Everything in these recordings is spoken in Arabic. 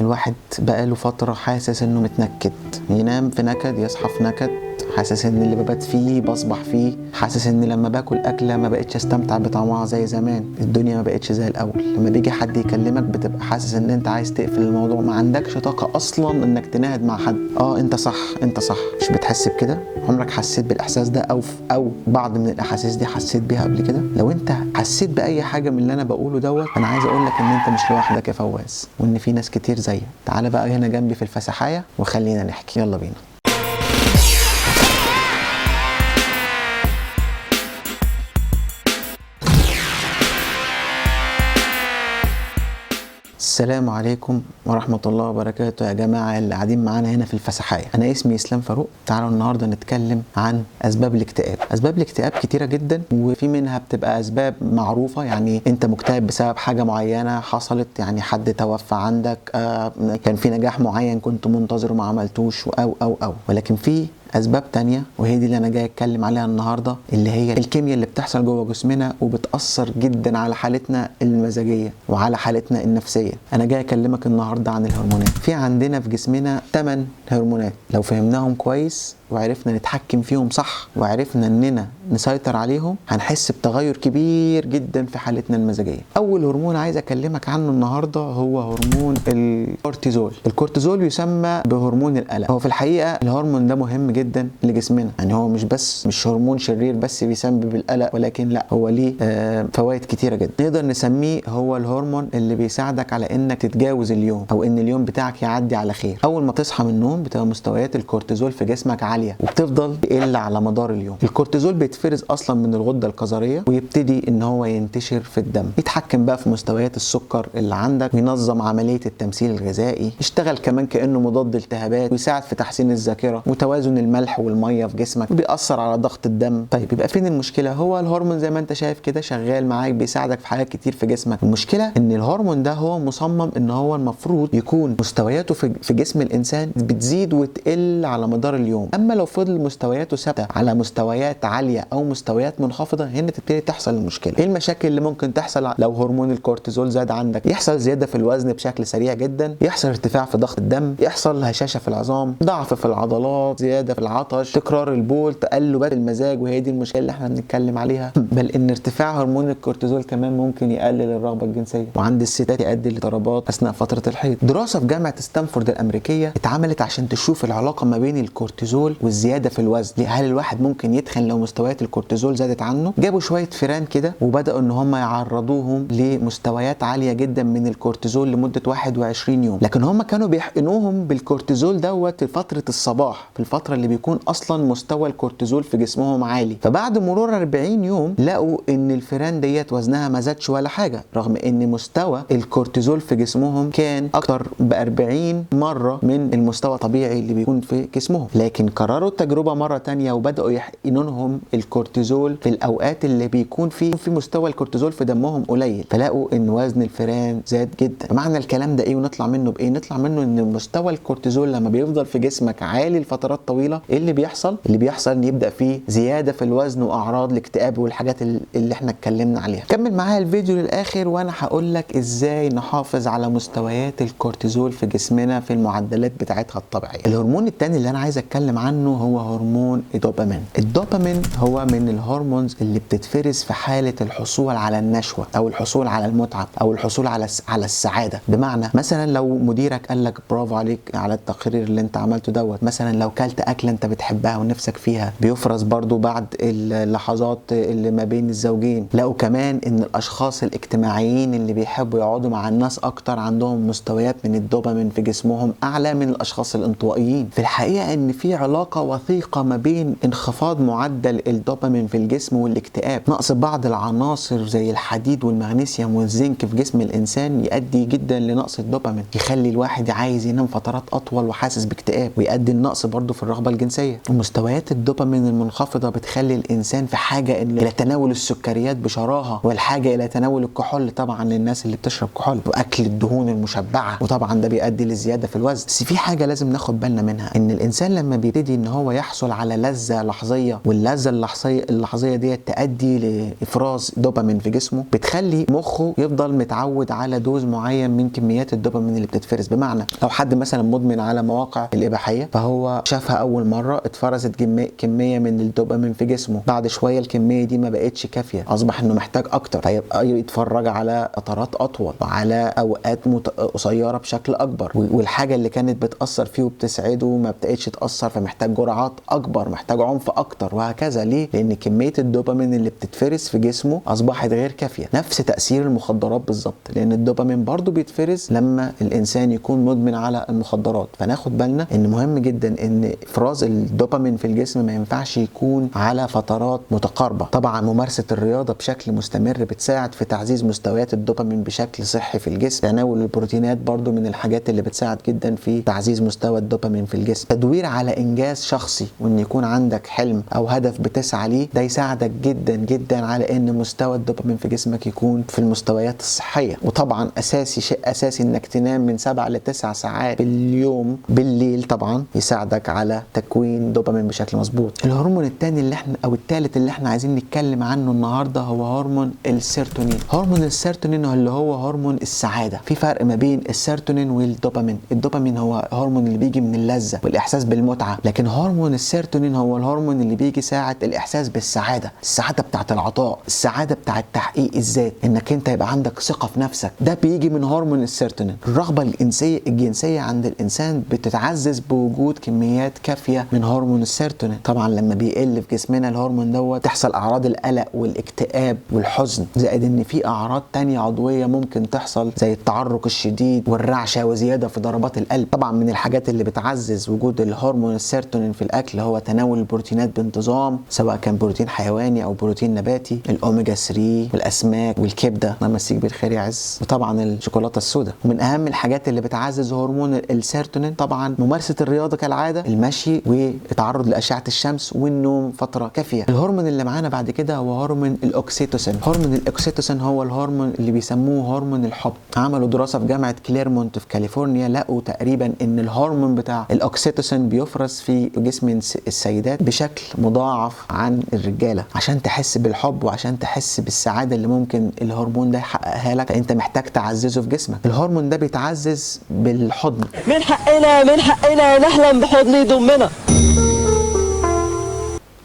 الواحد بقاله فترة حاسس انه متنكد، ينام في نكد يصحى في نكد، حاسس ان اللي ببات فيه بصبح فيه، حاسس ان لما باكل اكله ما بقتش استمتع بطعمها زي زمان، الدنيا ما بقتش زي الاول، لما بيجي حد يكلمك بتبقى حاسس ان انت عايز تقفل الموضوع، ما عندكش طاقه اصلا انك تناهد مع حد. انت صح، انت صح. مش بتحس بكده؟ عمرك حسيت بالاحساس ده او بعض من الاحاسيس دي حسيت بيها قبل كده؟ لو انت حسيت باي حاجه من اللي انا بقوله دوت، انا عايز اقول لك ان انت مش لوحدك يا فواز، وان في ناس كتير زيك. تعالى بقى هنا جنبي في الفسحايه وخلينا نحكي، يلا بينا. السلام عليكم ورحمة الله وبركاته يا جماعة اللي قاعدين معانا هنا في الفسحاية. أنا اسمي إسلام فاروق. تعالوا النهاردة نتكلم عن أسباب الاكتئاب. أسباب الاكتئاب كتيرة جدا، وفي منها بتبقى أسباب معروفة، يعني أنت مكتئب بسبب حاجة معينة حصلت، يعني حد توفى عندك، كان في نجاح معين كنت منتظره ما عملتوش، أو ولكن في أسباب تانية، وهي دي اللي أنا جاي أتكلم عليها النهاردة، اللي هي الكيمياء اللي بتحصل جوه جسمنا وبتأثر جدا على حالتنا المزاجية وعلى حالتنا النفسية. أنا جاي أكلمك النهاردة عن الهرمونات. في عندنا في جسمنا 8 هرمونات، لو فهمناهم كويس وعرفنا نتحكم فيهم صح وعرفنا اننا نسيطر عليهم، هنحس بتغير كبير جدا في حالتنا المزاجيه. اول هرمون عايز اكلمك عنه النهارده هو هرمون الكورتيزول. الكورتيزول يسمى بهرمون القلق. هو في الحقيقه الهرمون ده مهم جدا لجسمنا، يعني هو مش هرمون شرير بس بيسبب القلق، ولكن لا، هو ليه فوائد كتيره جدا. نقدر نسميه هو الهرمون اللي بيساعدك على انك تتجاوز اليوم، او ان اليوم بتاعك يعدي على خير. اول ما تصحى من النوم بتبقى مستويات الكورتيزول في جسمك عاليه، وبتفضل تقل على مدار اليوم. الكورتيزول بيتفرز اصلا من الغده الكظريه، ويبتدي ان هو ينتشر في الدم، يتحكم بقى في مستويات السكر اللي عندك، وينظم عمليه التمثيل الغذائي، يشتغل كمان كانه مضاد التهابات، ويساعد في تحسين الذاكره وتوازن الملح والميه في جسمك، وبيأثر على ضغط الدم. طيب يبقى فين المشكله؟ هو الهرمون زي ما انت شايف كده شغال معاك، بيساعدك في حاجات كتير في جسمك. المشكله ان الهرمون ده هو مصمم ان هو المفروض يكون مستوياته في جسم الانسان بتزيد وتقل على مدار اليوم. اما لو فضل مستوياته ثابته على مستويات عاليه او مستويات منخفضه، هنا تبتدي تحصل المشكله. ايه المشاكل اللي ممكن تحصل لو هرمون الكورتيزول زاد عندك؟ يحصل زياده في الوزن بشكل سريع جدا، يحصل ارتفاع في ضغط الدم، يحصل هشاشه في العظام، ضعف في العضلات، زياده في العطش، تكرار البول، تقلبات المزاج، وهي دي المشكله اللي احنا بنتكلم عليها. بل ان ارتفاع هرمون الكورتيزول كمان ممكن يقلل الرغبه الجنسيه، وعند الستات يؤدي لضربات اثناء فتره الحيض. دراسه في جامعه ستانفورد الامريكيه اتعملت عشان تشوف العلاقه ما بين الكورتيزول والزياده في الوزن. هل الواحد ممكن يتخن لو مستويات الكورتيزول زادت عنه؟ جابوا شويه فيران كده وبداوا ان هم يعرضوهم لمستويات عاليه جدا من الكورتيزول لمده 21 يوم، لكن هم كانوا بيحقنوهم بالكورتيزول دوت في فتره الصباح، في الفتره اللي بيكون اصلا مستوى الكورتيزول في جسمهم عالي. فبعد مرور 40 يوم لقوا ان الفيران ديت وزنها ما زادش ولا حاجه، رغم ان مستوى الكورتيزول في جسمهم كان اكتر ب 40 مره من المستوى الطبيعي اللي بيكون في جسمهم. لكن كرروا التجربه مره تانية وبداوا يحقنوا لهم الكورتيزول في الاوقات اللي بيكون في مستوى الكورتيزول في دمهم قليل، فلاقوا ان وزن الفيران زاد جدا. معنى الكلام ده ايه ونطلع منه بايه؟ نطلع منه ان مستوى الكورتيزول لما بيفضل في جسمك عالي لفترات طويله، ايه اللي بيحصل؟ اللي بيحصل ان يبدا فيه زياده في الوزن واعراض الاكتئاب والحاجات اللي احنا اتكلمنا عليها. كمل معايا الفيديو للاخر وانا هقول لك ازاي نحافظ على مستويات الكورتيزول في جسمنا في المعدلات بتاعتها الطبيعيه. الهرمون الثاني اللي انا عايز اتكلم عنه هو هرمون الدوبامين. الدوبامين هو من الهرمونز اللي بتتفرز في حاله الحصول على النشوه، او الحصول على المتعه، او الحصول على السعاده. بمعنى مثلا لو مديرك قال لك برافو عليك على التقرير اللي انت عملته دوت، مثلا لو كلت اكله انت بتحبها ونفسك فيها، بيفرز برضو بعد اللحظات اللي ما بين الزوجين. لقوا كمان ان الاشخاص الاجتماعيين اللي بيحبوا يقعدوا مع الناس اكتر عندهم مستويات من الدوبامين في جسمهم اعلى من الاشخاص الانطوائيين. في الحقيقه ان في علاقه وثيقه ما بين انخفاض معدل الدوبامين في الجسم والاكتئاب. نقص بعض العناصر زي الحديد والمغنيسيوم والزنك في جسم الانسان يؤدي جدا لنقص الدوبامين، يخلي الواحد عايز ينام فترات اطول وحاسس باكتئاب، ويؤدي لنقص برضه في الرغبه الجنسيه. ومستويات الدوبامين المنخفضه بتخلي الانسان في حاجه الى تناول السكريات بشراهه، والحاجه الى تناول الكحول طبعا للناس اللي بتشرب كحول، واكل الدهون المشبعه، وطبعا ده بيؤدي للزياده في الوزن. بس في حاجه لازم ناخد بالنا منها، ان الانسان لما بيبتدي بيبتدي ان هو يحصل على لذة لحظية، واللذة اللحظية دي تؤدي لافراز دوبامين في جسمه، بتخلي مخه يفضل متعود على دوز معين من كميات الدوبامين اللي بتتفرز. بمعنى لو حد مثلا مدمن على مواقع الاباحيه، فهو شافها اول مره اتفرزت كميه من الدوبامين في جسمه، بعد شويه الكميه دي ما بقتش كافيه، اصبح انه محتاج اكتر، فيبقى يتفرج على فترات اطول وعلى اوقات قصيره بشكل اكبر، والحاجه اللي كانت بتاثر فيه وبتسعده ما بقتش تاثر، فمحتاج جرعات اكبر، محتاج عنف اكتر، وهكذا. ليه؟ لان كميه الدوبامين اللي بتتفرز في جسمه اصبحت غير كافيه. نفس تاثير المخدرات بالظبط، لان الدوبامين برضو بيتفرز لما الانسان يكون مدمن على المخدرات. فناخد بالنا ان مهم جدا ان افراز الدوبامين في الجسم ما ينفعش يكون على فترات متقاربه. طبعا ممارسه الرياضه بشكل مستمر بتساعد في تعزيز مستويات الدوبامين بشكل صحي في الجسم. تناول البروتينات برضو من الحاجات اللي بتساعد جدا في تعزيز مستوى الدوبامين في الجسم. تدوير على انجاز شخصي، وان يكون عندك حلم او هدف بتسعى ليه، ده يساعدك جدا جدا على ان مستوى الدوبامين في جسمك يكون في المستويات الصحيه. وطبعا شيء اساسي انك تنام من 7 ل 9 ساعات في اليوم بالليل، طبعا يساعدك على تكوين دوبامين بشكل مظبوط. الهرمون الثاني اللي احنا او الثالث اللي احنا عايزين نتكلم عنه النهارده هو هرمون السيروتونين. هرمون السيروتونين اللي هو هرمون السعاده. في فرق ما بين السيروتونين والدوبامين. الدوبامين هو هرمون اللي بيجي من اللذه والاحساس بالمتعه، لكن هرمون السيروتونين هو الهرمون اللي بيجي ساعه الاحساس بالسعاده، السعاده بتاعه العطاء، السعاده بتاعه تحقيق الذات، انك انت يبقى عندك ثقه في نفسك. ده بيجي من هرمون السيروتونين. الرغبه الجنسيه عند الانسان بتتعزز بوجود كميات كافيه من هرمون السيروتونين. طبعا لما بيقل في جسمنا الهرمون دوت تحصل اعراض القلق والاكتئاب والحزن، زائد ان في اعراض تانية عضويه ممكن تحصل زي التعرق الشديد والرعشه وزياده في ضربات القلب. طبعا من الحاجات اللي بتعزز وجود الهرمون السيروتونين في الاكل هو تناول البروتينات بانتظام، سواء كان بروتين حيواني او بروتين نباتي، الاوميجا 3 والاسماك والكبده، الله يمسيك بالخير يا عز، وطبعا الشوكولاته السوداء. ومن اهم الحاجات اللي بتعزز هرمون السيروتونين طبعا ممارسه الرياضه كالعاده، المشي والتعرض لاشعه الشمس والنوم فتره كافيه. الهرمون اللي معانا بعد كده هو هرمون الاوكسيتوسين. هرمون الاوكسيتوسين هو الهرمون اللي بيسموه هرمون الحب. عملوا دراسه في جامعه كليرمونت في كاليفورنيا، لقوا تقريبا ان الهرمون بتاع الاوكسيتوسين بيفرز في جسم السيدات بشكل مضاعف عن الرجاله. عشان تحس بالحب وعشان تحس بالسعاده اللي ممكن الهرمون ده يحققها لك، فانت محتاج تعززه في جسمك. الهرمون ده بيتعزز بالحضن. من حقنا نحلم بحضن يضمنا.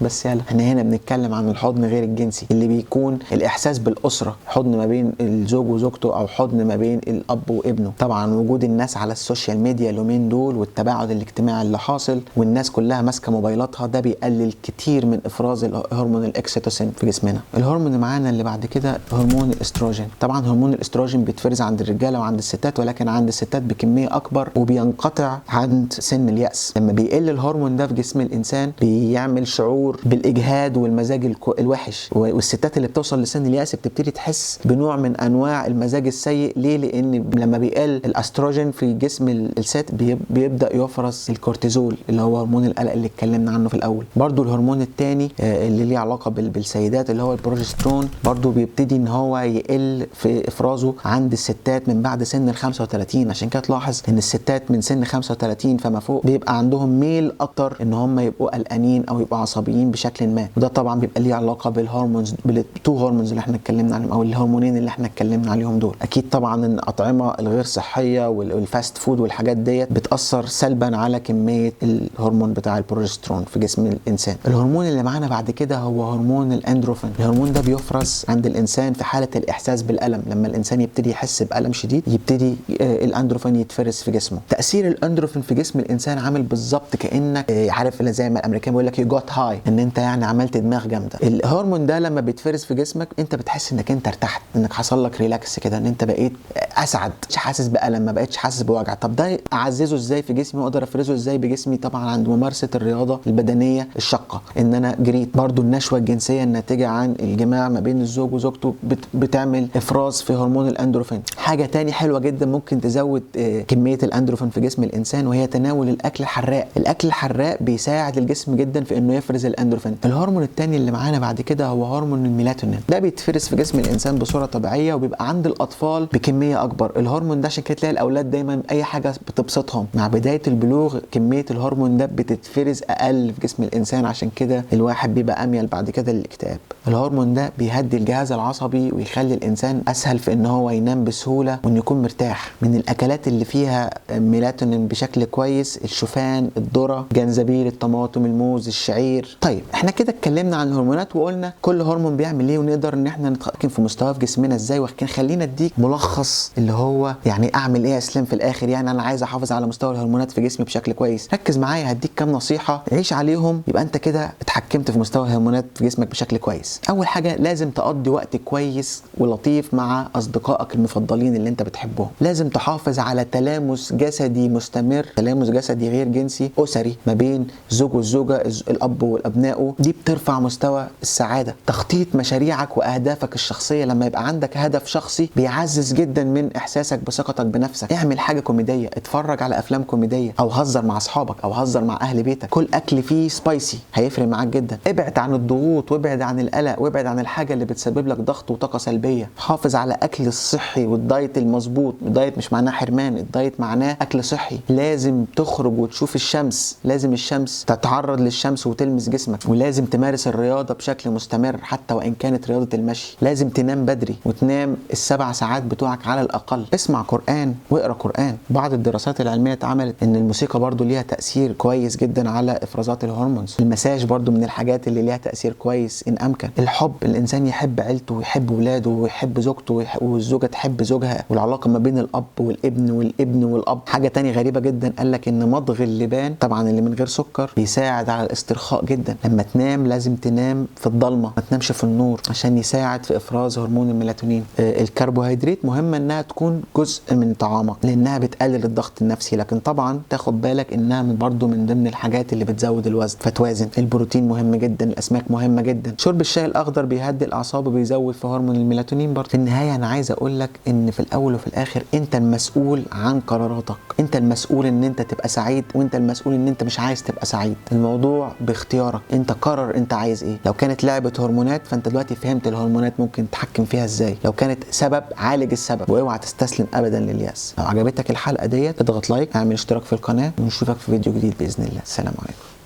بس يلا احنا هنا بنتكلم عن الحضن غير الجنسي، اللي بيكون الاحساس بالاسره، حضن ما بين الزوج وزوجته او حضن ما بين الاب وابنه. طبعا وجود الناس على السوشيال ميديا اليومين دول والتباعد الاجتماعي اللي حاصل والناس كلها ماسكه موبايلاتها، ده بيقلل كتير من افراز هرمون الاكسيتوسين في جسمنا. الهرمون اللي معانا اللي بعد كده هرمون الاستروجين. طبعا هرمون الاستروجين بيتفرز عند الرجاله وعند الستات، ولكن عند الستات بكميه اكبر وبينقطع عند سن اليأس. لما بيقل الهرمون ده في جسم الانسان بيعمل شعور بالاجهاد والمزاج الوحش، والستات اللي بتوصل لسن اليأس بتبتدي تحس بنوع من انواع المزاج السيء. ليه؟ لان لما بيقل الاستروجين في جسم الست بيبدا يفرز الكورتيزول اللي هو هرمون القلق اللي اتكلمنا عنه في الاول. برضو الهرمون الثاني اللي ليه علاقه بالسيدات اللي هو البروجسترون، برضو بيبتدي ان هو يقل في افرازه عند الستات من بعد سن ال 35. عشان كده تلاحظ ان الستات من سن 35 فما فوق بيبقى عندهم ميل اكتر ان هم يبقوا قلقانين او يبقوا عصبيين بشكل ما، وده طبعا بيبقى ليه علاقه بالهرمونز، بالتو هرمونز اللي احنا اتكلمنا عليهم او الهرمونين اللي احنا اتكلمنا عليهم دول. اكيد طبعا ان الاطعمه الغير صحيه والفاست فود والحاجات ديت بتاثر سلبا على كميه الهرمون بتاع البروجسترون في جسم الانسان. الهرمون اللي معانا بعد كده هو هرمون الاندروفين. الهرمون ده بيفرز عند الانسان في حاله الاحساس بالالم. لما الانسان يبتدي يحس بالم شديد يبتدي الاندروفين يتفرز في جسمه. تاثير الاندروفين في جسم الانسان عامل بالظبط كانك عارف زي ما الامريكان بيقول لك يو جوت هاي، ان انت يعني عملت دماغ جامده. الهرمون ده لما بيتفرز في جسمك انت بتحس انك انت ارتحت، انك حصل لك ريلاكس كده، ان انت بقيت اسعد، مش حاسس بالم، ما بقتش حاسس بوجع. طب ده اعززه ازاي في جسمي واقدر افرزه ازاي بجسمي؟ طبعا عند ممارسه الرياضه البدنيه الشاقه، ان انا جريت. برضو النشوه الجنسيه الناتجه عن الجماع ما بين الزوج وزوجته بتعمل افراز في هرمون الاندروفين. حاجه تاني حلوه جدا ممكن تزود كميه الاندروفين في جسم الانسان، وهي تناول الاكل الحراق. الاكل الحراق بيساعد الجسم جدا في انه يفرز الاندروفين. الهرمون الثاني اللي معانا بعد كده هو هرمون الميلاتونين، ده بيتفرز في جسم الانسان بصوره طبيعيه وبيبقى عند الاطفال بكميه اكبر. الهرمون ده عشان كده تلاقي الاولاد دايما اي حاجه بتبسطهم مع بدايه البلوغ كميه الهرمون ده بتتفرز اقل في جسم الانسان، عشان كده الواحد بيبقى اميل بعد كده للاكتئاب. الهرمون ده بيهدي الجهاز العصبي ويخلي الانسان اسهل في ان هو ينام بسهوله وانه يكون مرتاح. من الاكلات اللي فيها ميلاتونين بشكل كويس الشوفان، الذره، جنزبيل، الطماطم، الموز، الشعير. طيب احنا كده اتكلمنا عن الهرمونات وقلنا كل هرمون بيعمل ايه ونقدر ان احنا نتحكم في مستواه في جسمنا ازاي، ولكن خلينا اديك ملخص اللي هو يعني اعمل ايه يا اسلام في الاخر. يعني انا عايز احافظ على مستوى الهرمونات في جسمي بشكل كويس، ركز معايا هديك كام نصيحه عيش عليهم يبقى انت كده اتحكمت في مستوى الهرمونات في جسمك بشكل كويس. اول حاجه لازم تقضي وقت كويس ولطيف مع اصدقائك المفضلين اللي انت بتحبهم. لازم تحافظ على تلامس جسدي مستمر، تلامس جسدي غير جنسي اسري ما بين الزوج والزوجه، الاب والابناء، دي بترفع مستوى السعاده. تخطيط مشاريعك واهدافك الشخصيه، لما يبقى عندك هدف شخصي بيعزز جدا من احساسك بثقتك بنفسك. اعمل حاجه كوميديه، اتفرج على افلام كوميديه، او هزر مع اصحابك، او هزر مع اهل بيتك، كل اكل فيه سبايسي هيفرق معاك جدا. ابعد عن الضغوط وابعد عن القلق وابعد عن الحاجه اللي بتسبب لك ضغط وطاقه سلبيه. حافظ على اكل الصحي والدايت المظبوط. الدايت مش معناه حرمان، الدايت معناه اكل صحي. لازم تخرج وتشوف الشمس، لازم الشمس تتعرض للشمس وتلمس جسمك، ولازم تمارس الرياضه بشكل مستمر حتى وان كانت رياضه المشي. لازم تنام بدري وتنام ال7 ساعات بتوعك على الاقل. اسمع قران واقرا قران. بعض الدراسات العلميه اتعملت ان الموسيقى برضو ليها تاثير كويس جدا على افرازات الهرمونز. المساج برضو من الحاجات اللي ليها تاثير كويس ان امكن. الحب، الانسان يحب عيلته ويحب ولاده ويحب زوجته والزوجه تحب زوجها، والعلاقه ما بين الاب والابن والابن والاب. حاجه تانية غريبه جدا، قال لك ان مضغ اللبان طبعا اللي من غير سكر بيساعد على الاسترخاء جدا. لما تنام لازم تنام في الضلمه، ما تنامش في النور عشان يساعد في افراز هرمون الميلاتونين. الكربوهيدرات مهمه انها تكون جزء من طعامك لانها بتقلل الضغط النفسي، لكن طبعا تاخد بالك انها برضو من ضمن الحاجات اللي بتزود الوزن فتوازن. البروتين مهم جدا، الاسماك مهمه جدا. شرب الشاي الاخضر بيهدي الاعصاب وبيزود في هرمون الميلاتونين برضو. في النهايه انا عايز اقول لك ان في الاول وفي الاخر انت المسؤول عن قراراتك، انت المسؤول ان انت تبقى سعيد، وانت المسؤول ان انت مش عايز تبقى سعيد. الموضوع باختيارك، انت قرر انت عايز ايه. لو كانت لعبه هرمونات فانت دلوقتي فهمت الهرمونات ممكن تتحكم فيها ازاي. لو كانت سبب عالج السبب، واوعى تستسلم ابدا للياس. لو عجبتك الحلقه ديت اضغط لايك، اعمل اشتراك في القناه، ونشوفك في فيديو جديد باذن الله. السلام عليكم.